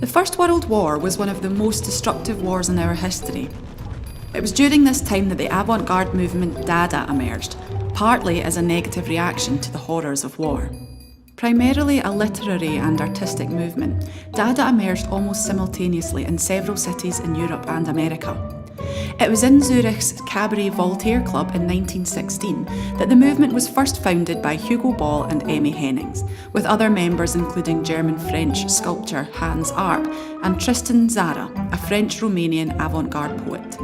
First World War was one of the most destructive wars in our history. It was during this time that the avant-garde movement Dada emerged, partly as a negative reaction to the horrors of war. Primarily a literary and artistic movement, Dada emerged almost simultaneously in several cities in Europe and America. It was in Zurich's Cabaret Voltaire Club in 1916 that the movement was first founded by Hugo Ball and Emmy Hennings, with other members including German-French sculptor Hans Arp and Tristan Tzara, a French-Romanian avant-garde poet.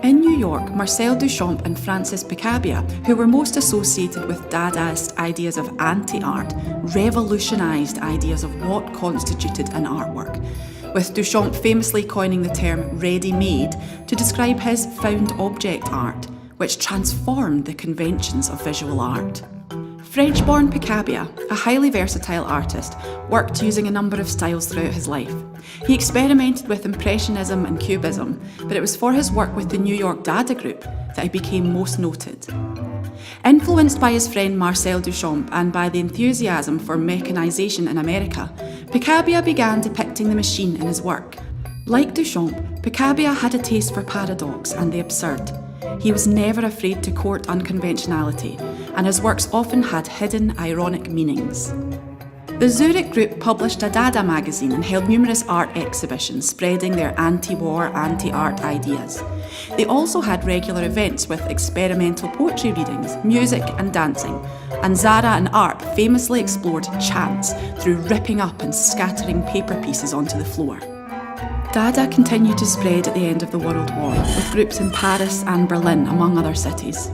In New York, Marcel Duchamp and Francis Picabia, who were most associated with Dadaist ideas of anti-art, revolutionised ideas of what constituted an artwork, with Duchamp famously coining the term ready-made to describe his found object art, which transformed the conventions of visual art. French-born Picabia, a highly versatile artist, worked using a number of styles throughout his life. He experimented with Impressionism and Cubism, but it was for his work with the New York Dada group that he became most noted. Influenced by his friend Marcel Duchamp and by the enthusiasm for mechanisation in America, Picabia began depicting the machine in his work. Like Duchamp, Picabia had a taste for paradox and the absurd. He was never afraid to court unconventionality, and his works often had hidden, ironic meanings. The Zurich group published a Dada magazine and held numerous art exhibitions spreading their anti-war, anti-art ideas. They also had regular events with experimental poetry readings, music and dancing, and Tzara and Arp famously explored chants through ripping up and scattering paper pieces onto the floor. Dada continued to spread at the end of the World War, with groups in Paris and Berlin, among other cities.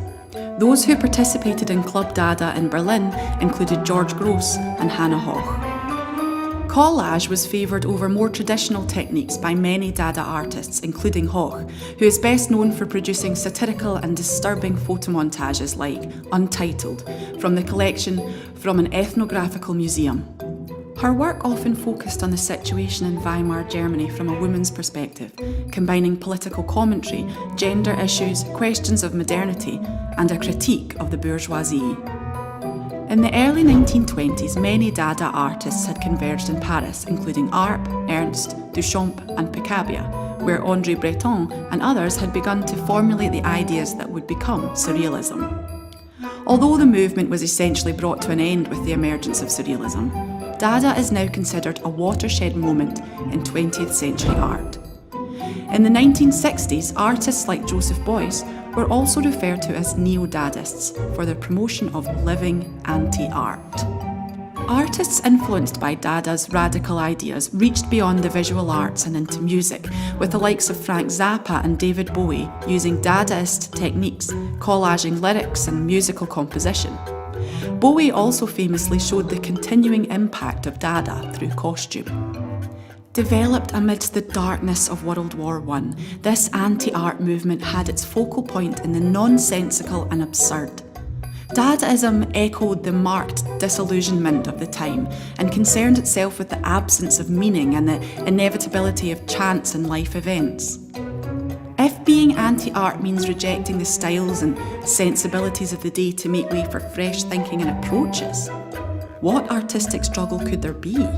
Those who participated in Club Dada in Berlin included George Grosz and Hannah Hoch. Collage was favoured over more traditional techniques by many Dada artists, including Hoch, who is best known for producing satirical and disturbing photomontages like Untitled, from the collection From an Ethnographical Museum. Her work often focused on the situation in Weimar Germany from a woman's perspective, combining political commentary, gender issues, questions of modernity, and a critique of the bourgeoisie. In the early 1920s, many Dada artists had converged in Paris, including Arp, Ernst, Duchamp and Picabia, where André Breton and others had begun to formulate the ideas that would become Surrealism. Although the movement was essentially brought to an end with the emergence of Surrealism, Dada is now considered a watershed moment in 20th century art. In the 1960s, artists like Joseph Beuys were also referred to as neo-Dadists for their promotion of living anti-art. Artists influenced by Dada's radical ideas reached beyond the visual arts and into music, with the likes of Frank Zappa and David Bowie using Dadaist techniques, collaging lyrics and musical composition. Bowie also famously showed the continuing impact of Dada through costume. Developed amidst the darkness of World War I, this anti-art movement had its focal point in the nonsensical and absurd. Dadaism echoed the marked disillusionment of the time and concerned itself with the absence of meaning and the inevitability of chance in life events. If being anti-art means rejecting the styles and sensibilities of the day to make way for fresh thinking and approaches, what artistic struggle could there be?